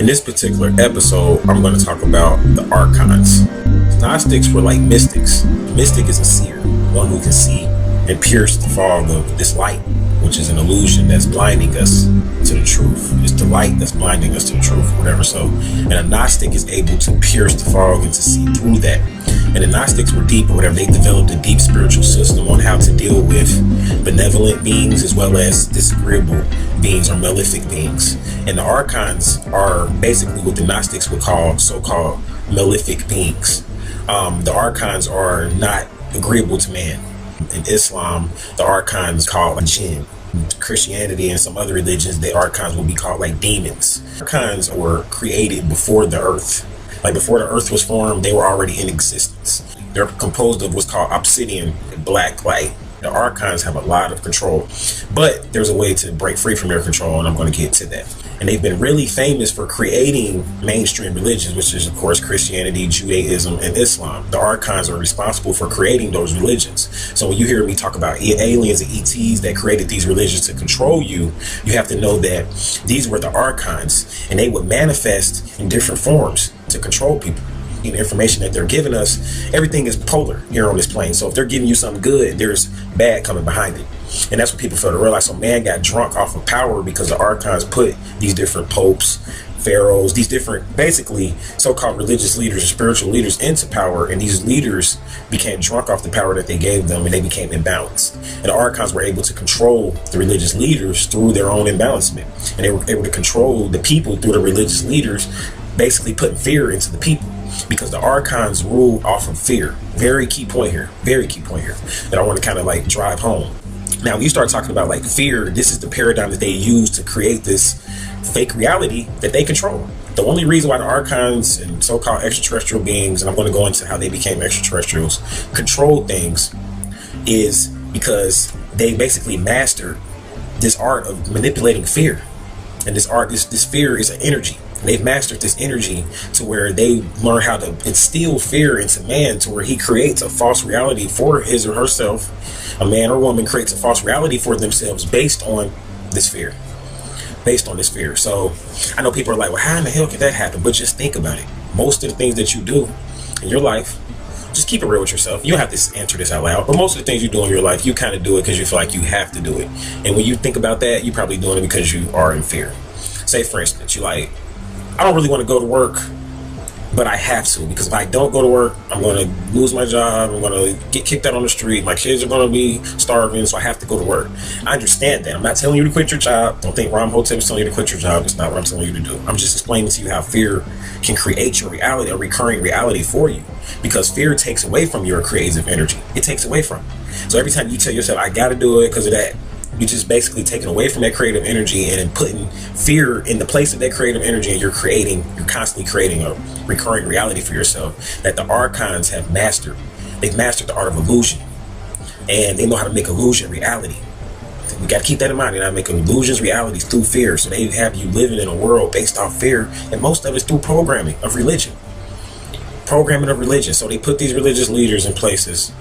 In this particular episode, I'm going to talk about the Archons. Gnostics were like mystics. Mystic is a seer, one who can see and pierce the fog of this light, which is an illusion that's blinding us to the truth. It's the light that's blinding us to the truth, whatever. So, and a Gnostic is able to pierce the fog and to see through that. And the Gnostics were deep or whatever. They developed a deep spiritual system on how to deal with benevolent beings as well as disagreeable beings or malefic beings. And the Archons are basically what the Gnostics would call so-called malefic beings. The Archons are not agreeable to man. In Islam, the Archons called jinn. Christianity and some other religions, the Archons will be called like demons. Archons were created before the earth. Like before the earth was formed, they were already in existence. They're composed of what's called obsidian, black light. The Archons have a lot of control, but there's a way to break free from their control, and I'm going to get to that. And they've been really famous for creating mainstream religions, which is, of course, Christianity, Judaism, and Islam. The Archons are responsible for creating those religions. So when you hear me talk about aliens and ETs that created these religions to control you, you have to know that these were the Archons, and they would manifest in different forms to control people. The information that they're giving us, everything is polar here on this plane. So if they're giving you something good, there's bad coming behind it. And that's what people fail to realize. So man got drunk off of power because the Archons put these different popes, pharaohs, these different basically so-called religious leaders or spiritual leaders into power, and these leaders became drunk off the power that they gave them, and they became imbalanced. And the Archons were able to control the religious leaders through their own imbalancement, and they were able to control the people through the religious leaders, basically putting fear into the people. Because the Archons rule off of fear. Very key point here that I want to kind of like drive home. Now, when you start talking about like fear, this is the paradigm that they use to create this fake reality that they control. The only reason why the Archons and so-called extraterrestrial beings, and I'm going to go into how they became extraterrestrials, control things, is because they basically mastered this art of manipulating fear. And this fear is an energy. They've mastered this energy to where they learn how to instill fear into man, to where he creates a false reality for his or herself. A man or woman creates a false reality for themselves based on this fear. So I know people are like, well, how in the hell could that happen? But just think about it. Most of the things that you do in your life, just keep it real with yourself. You don't have to answer this out loud, but most of the things you do in your life, you kind of do it because you feel like you have to do it. And when you think about that, you're probably doing it because you are in fear. Say, for instance, you're like, I don't really want to go to work, but I have to, because if I don't go to work, I'm going to lose my job. I'm going to get kicked out on the street. My kids are going to be starving, so I have to go to work. I understand that. I'm not telling you to quit your job. Don't think Ram Hotep is telling you to quit your job. It's not what I'm telling you to do. I'm just explaining to you how fear can create your reality, a recurring reality for you, because fear takes away from your creative energy. It takes away from it. So every time you tell yourself, I got to do it because of that, you're just basically taking away from that creative energy and then putting fear in the place of that creative energy, and you're constantly creating a recurring reality for yourself that the Archons have mastered. They've mastered the art of illusion, and they know how to make illusion reality. You got to keep that in mind. They're not making illusions realities through fear. So they have you living in a world based off fear, and most of it's through programming of religion. So they put these religious leaders in places,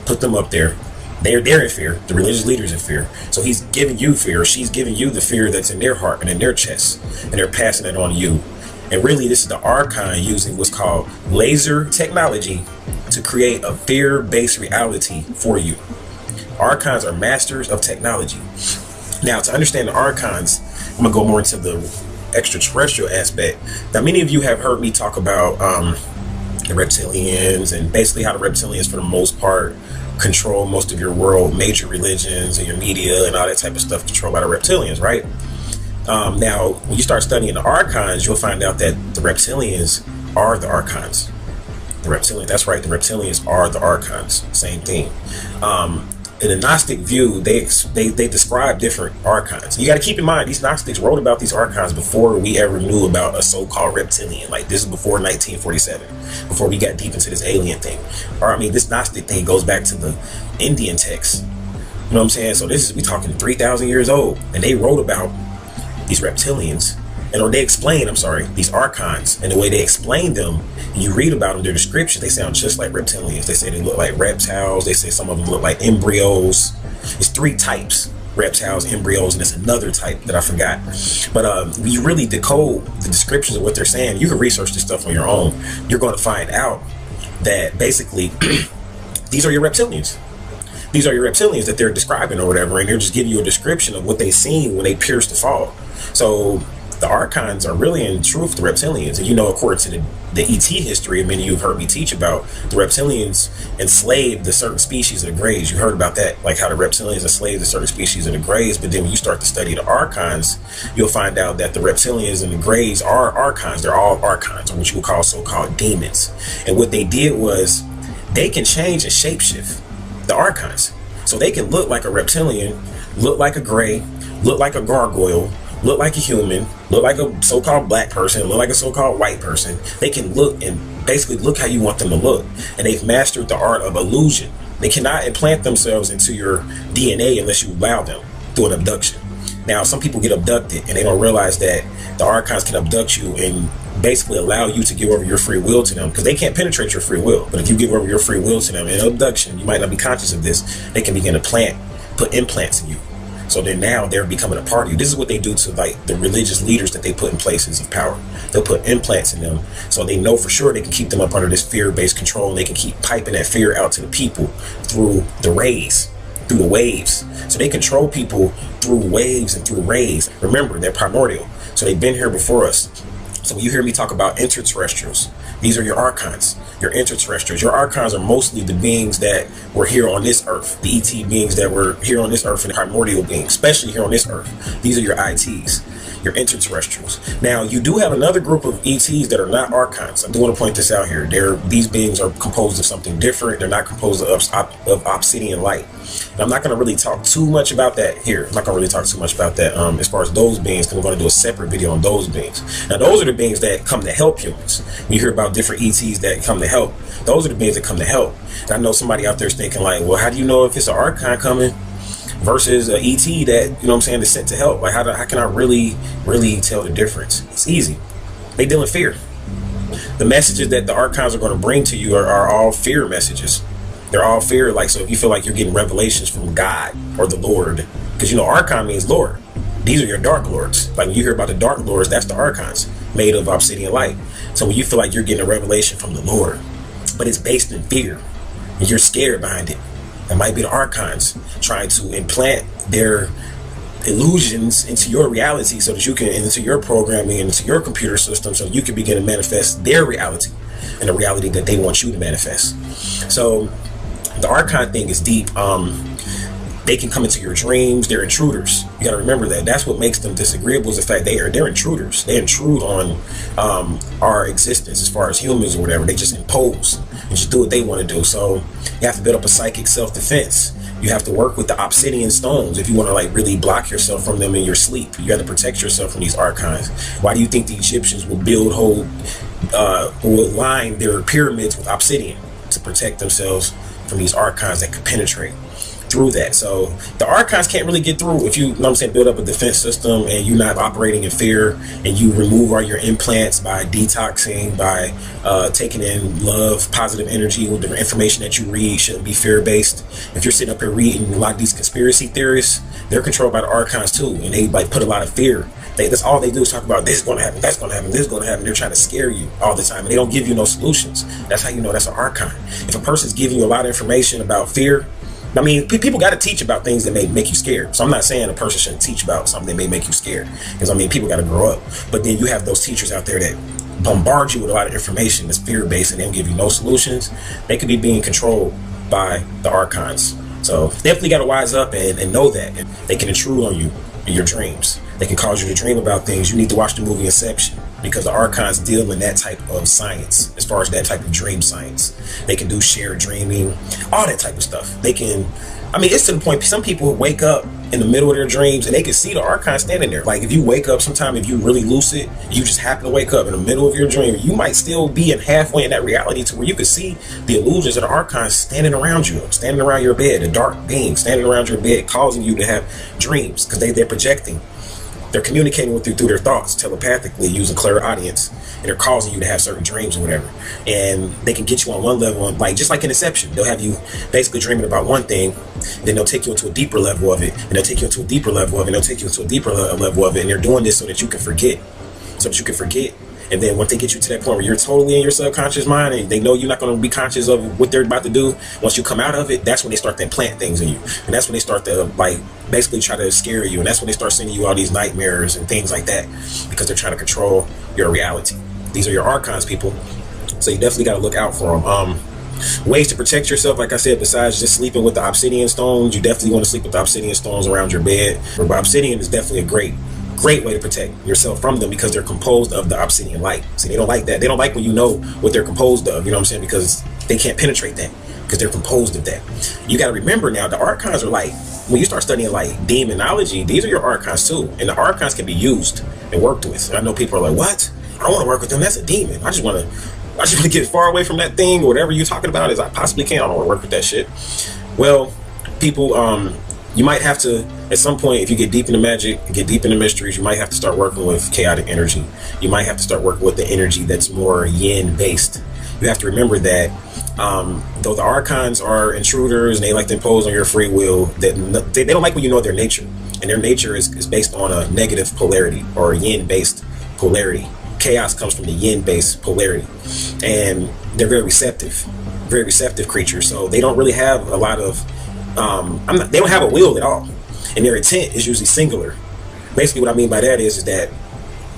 put them up there. They're in fear. The religious leaders in fear. So he's giving you fear. She's giving you the fear that's in their heart and in their chest, and they're passing it on to you. And really, this is the Archon using what's called laser technology to create a fear-based reality for you. Archons are masters of technology. Now, to understand the Archons, I'm gonna go more into the extraterrestrial aspect. Now, many of you have heard me talk about the reptilians, and basically how the reptilians, for the most part, control most of your world, major religions and your media and all that type of stuff controlled by the reptilians, right? Now, when you start studying the Archons, you'll find out that the reptilians are the Archons. That's right, the reptilians are the Archons. Same thing. In the Gnostic view, they describe different Archons. You got to keep in mind, these Gnostics wrote about these Archons before we ever knew about a so-called reptilian. Like, this is before 1947, before we got deep into this alien thing. Or, I mean, this Gnostic thing goes back to the Indian texts. You know what I'm saying? So we talking 3,000 years old, and they wrote about these reptilians. And they explain, these Archons, and the way they explain them, and you read about them, their description, they sound just like reptilians. They say they look like reptiles. They say some of them look like embryos. It's three types. reptiles, embryos, and it's another type that I forgot. But when you really decode the descriptions of what they're saying, you can research this stuff on your own. You're going to find out that basically these are your reptilians. These are your reptilians that they're describing or whatever, and they're just giving you a description of what they seen when they pierced the fall. So the Archons are really in truth the reptilians. And according to the ET history, and many of you have heard me teach about, the reptilians enslaved a certain species of the Greys. You heard about that, like how the reptilians enslaved a certain species of the Greys. But then when you start to study the Archons, you'll find out that the reptilians and the Greys are Archons. They're all Archons, or what you would call so-called demons. And what they did was they can change and shapeshift, the Archons. So they can look like a reptilian, look like a Grey, look like a gargoyle, look like a human, look like a so-called black person, look like a so-called white person. They can look and basically look how you want them to look. And they've mastered the art of illusion. They cannot implant themselves into your DNA unless you allow them through an abduction. Now, some people get abducted and they don't realize that the Archons can abduct you and basically allow you to give over your free will to them, because they can't penetrate your free will. But if you give over your free will to them in abduction, you might not be conscious of this, they can begin to put implants in you. So then now they're becoming a part of you. This is what they do to like the religious leaders that they put in places of power. They'll put implants in them so they know for sure they can keep them up under this fear-based control, and they can keep piping that fear out to the people through the rays, through the waves. So they control people through waves and through rays. Remember, they're primordial. So they've been here before us. So when you hear me talk about interterrestrials, these are your Archons, your interterrestrials. Your Archons are mostly the beings that were here on this earth, the ET beings that were here on this earth, and the primordial beings, especially here on this earth. These are your ITs, your interterrestrials. Now, you do have another group of ETs that are not Archons. I do want to point this out here. These beings are composed of something different. They're not composed of obsidian light. And I'm not going to really talk too much about that here. I'm not going to really talk too much about that as far as those beings, because I'm going to do a separate video on those beings. Now, those are the beings that come to help humans. When you hear about different ETs that come to help, those are the beings that come to help. And I know somebody out there is thinking like, well, how do you know if it's an Archon coming versus an ET that, is sent to help? Like, how can I really tell the difference? It's easy. They deal in fear. The messages that the Archons are going to bring to you are all fear messages. They're all fear. Like, so if you feel like you're getting revelations from God or the Lord, because Archon means Lord. These are your dark lords. Like when you hear about the dark lords, that's the Archons made of obsidian light. So when you feel like you're getting a revelation from the Lord, but it's based in fear and you're scared behind it, it might be the Archons trying to implant their illusions into your reality so that you can, into your programming, into your computer system, so you can begin to manifest their reality and the reality that they want you to manifest. So the Archon thing is deep. They can come into your dreams. They're intruders. You got to remember that. That's what makes them disagreeable, is the fact they're intruders. They intrude on our existence as far as humans or whatever. They just impose and just do what they want to do. So you have to build up a psychic self-defense. You have to work with the obsidian stones if you want to like really block yourself from them in your sleep. You have to protect yourself from these Archons. Why do you think the Egyptians would line their pyramids with obsidian? To protect themselves from these Archons that could penetrate through that. So the Archons can't really get through if you, build up a defense system and you're not operating in fear, and you remove all your implants by detoxing, by taking in love, positive energy. With the information that you read shouldn't be fear-based. If you're sitting up here reading a lot of these conspiracy theorists, they're controlled by the Archons too, and they like put a lot of fear. That's all they do is talk about this is going to happen, that's going to happen, this is going to happen. They're trying to scare you all the time, and they don't give you no solutions. That's how you know that's an Archon. If a person's giving you a lot of information about fear, people got to teach about things that may make you scared. So I'm not saying a person shouldn't teach about something that may make you scared, because people got to grow up. But then you have those teachers out there that bombard you with a lot of information that's fear-based, and they don't give you no solutions. They could be being controlled by the Archons. So definitely got to wise up and know that they can intrude on you in your dreams. They can cause you to dream about things. You need to watch the movie Inception, because the Archons deal in that type of science, as far as that type of dream science. They can do shared dreaming, all that type of stuff. They can, it's to the point, some people wake up in the middle of their dreams and they can see the Archon standing there. Like if you wake up sometime, if you really lucid, you just happen to wake up in the middle of your dream, you might still be in halfway in that reality to where you can see the illusions of the Archons standing around you, standing around your bed, a dark being standing around your bed, causing you to have dreams, because they're projecting They're communicating with you through their thoughts, telepathically, using clairaudience, and they're causing you to have certain dreams or whatever. And they can get you on one level, like just like in Inception, they'll have you basically dreaming about one thing, then they'll take you into a deeper level of it, and they'll take you into a deeper level of it, and they'll take you into a deeper level of it, and they're doing this so that you can forget, And then once they get you to that point where you're totally in your subconscious mind and they know you're not going to be conscious of what they're about to do, once you come out of it, that's when they start to implant things in you. And that's when they start to like basically try to scare you. And that's when they start sending you all these nightmares and things like that, because they're trying to control your reality. These are your archons, people. So you definitely got to look out for them. Ways to protect yourself, like I said, besides just sleeping with the obsidian stones, you definitely want to sleep with the obsidian stones around your bed. But obsidian is definitely a great way to protect yourself from them, because they're composed of the obsidian light. See, they don't like that. They don't like when you know what they're composed of, you know what I'm saying? Because they can't penetrate that, because they're composed of that. You got to remember now, the archons are like, when you start studying like demonology, these are your archons too. And the archons can be used and worked with. And I know people are like, what? I don't want to work with them. That's a demon. I just want to get as far away from that thing, or whatever you're talking about, as I possibly can. I don't want to work with that shit. Well, people, you might have to, at some point, if you get deep into magic, get deep into mysteries, you might have to start working with chaotic energy. You might have to start working with the energy that's more yin based. You have to remember that though the archons are intruders and they like to impose on your free will, that they don't like when you know their nature. And their nature is based on a negative polarity, or a yin based polarity. Chaos comes from the yin based polarity. And they're very receptive creatures. So they don't really have a lot of they don't have a will at all, and their intent is usually singular. Basically, what I mean by that is that,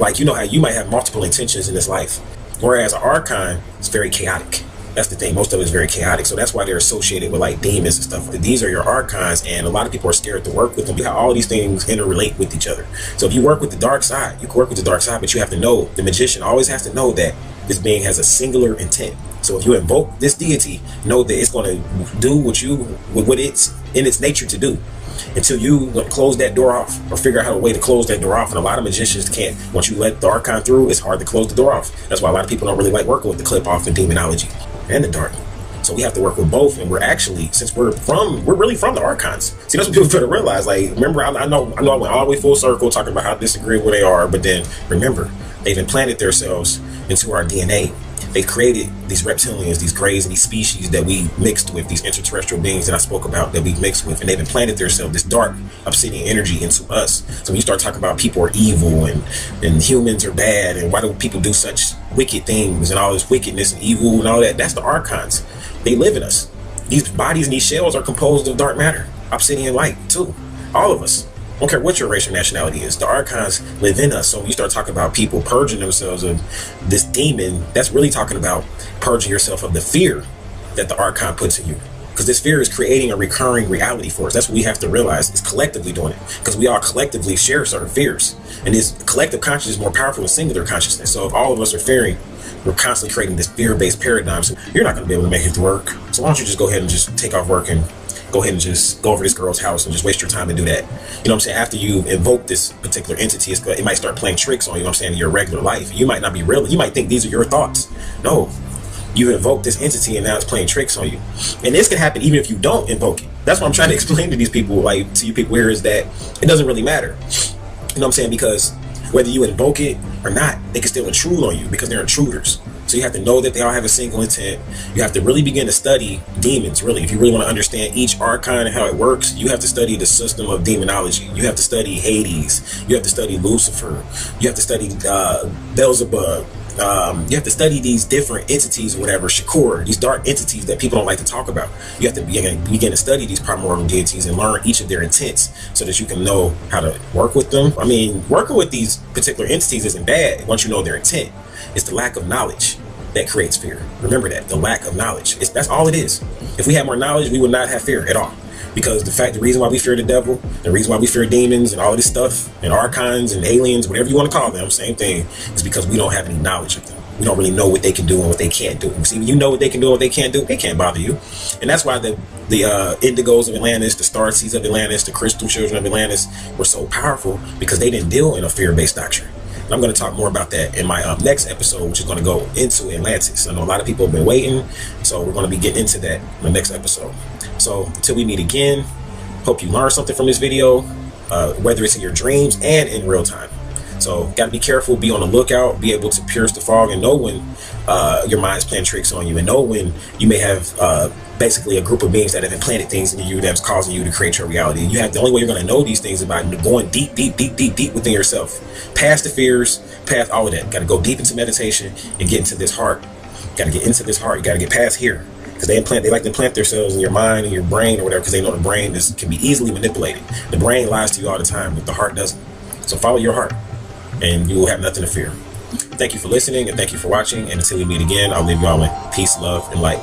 like, you know how you might have multiple intentions in this life, whereas an archon is very chaotic. That's the thing. Most of it is very chaotic. So that's why they're associated with like demons and stuff. These are your archons, and a lot of people are scared to work with them, because all these things interrelate with each other. So if you work with the dark side, you can work with the dark side, but you have to know, the magician always has to know that this being has a singular intent. So if you invoke this deity, know that it's going to do what it's in its nature to do, until you close that door off, or figure out a way to close that door off. And a lot of magicians can't. Once you let the archon through, it's hard to close the door off. That's why a lot of people don't really like working with the clip off in demonology and the dark. So we have to work with both. And we're actually, since we're really from the archons. See, that's what people better realize. Like, remember, I know I went all the way full circle talking about how disagreeable they are, but then remember, they've implanted themselves into our DNA. They created these reptilians, these greys, and these species that we mixed with, these extraterrestrial beings that I spoke about that we mixed with, and they've implanted themselves, this dark obsidian energy, into us. So when you start talking about people are evil and humans are bad, and why do people do such wicked things and all this wickedness and evil and all that, that's the archons. They live in us. These bodies and these shells are composed of dark matter, obsidian light too. All of us. I don't care what your race or nationality is. The archons live in us. So when you start talking about people purging themselves of this demon, that's really talking about purging yourself of the fear that the archon puts in you. Because this fear is creating a recurring reality for us. That's what we have to realize. It's collectively doing it. Because we all collectively share certain fears. And this collective consciousness is more powerful than singular consciousness. So if all of us are fearing, we're constantly creating this fear-based paradigm. So you're not going to be able to make it to work. So why don't you just go ahead and just take off work and go ahead and just go over this girl's house and just waste your time and do that. You know what I'm saying? After you invoke this particular entity, it might start playing tricks on you, know what I'm saying, in your regular life. You might not be real. You might think these are your thoughts. No, you invoke this entity and now it's playing tricks on you. And this can happen even if you don't invoke it. That's what I'm trying to explain to these people, like to you people here, is that it doesn't really matter. You know what I'm saying? Because whether you invoke it or not, they can still intrude on you because they're intruders. So you have to know that they all have a single intent. You have to really begin to study demons, really. If you really want to understand each archon and how it works, you have to study the system of demonology. You have to study Hades. You have to study Lucifer. You have to study Beelzebub. You have to study these different entities or whatever, Shakur, these dark entities that people don't like to talk about. You have to begin to study these primordial deities and learn each of their intents so that you can know how to work with them. I mean, working with these particular entities isn't bad once you know their intent. It's the lack of knowledge that creates fear. Remember that, the lack of knowledge. That's all it is. If we had more knowledge, we would not have fear at all. Because the reason why we fear the devil, the reason why we fear demons and all of this stuff, and archons and aliens, whatever you want to call them, same thing, is because we don't have any knowledge of them. We don't really know what they can do and what they can't do. See, when you know what they can do and what they can't do, they can't bother you. And that's why the indigos of Atlantis, the starseeds of Atlantis, the crystal children of Atlantis were so powerful, because they didn't deal in a fear-based doctrine. And I'm going to talk more about that in my next episode, which is going to go into Atlantis. I know a lot of people have been waiting, so we're going to be getting into that in the next episode. So until we meet again, hope you learned something from this video. whether it's in your dreams and in real time. So got to be careful, be on the lookout, be able to pierce the fog, and know when your mind's playing tricks on you, and know when you may have basically a group of beings that have implanted things in you that's causing you to create your reality. And you have, the only way you're going to know these things is by going deep within yourself, past the fears, past all of that. Got to go deep into meditation and get into this heart. Got to get into this heart. You got to get past here, because they like to implant themselves in your mind and your brain or whatever, because they know the brain can be easily manipulated. The brain lies to you all the time, but the heart doesn't. So follow your heart, and you will have nothing to fear. Thank you for listening, and thank you for watching. And until we meet again, I'll leave you all in peace, love, and light.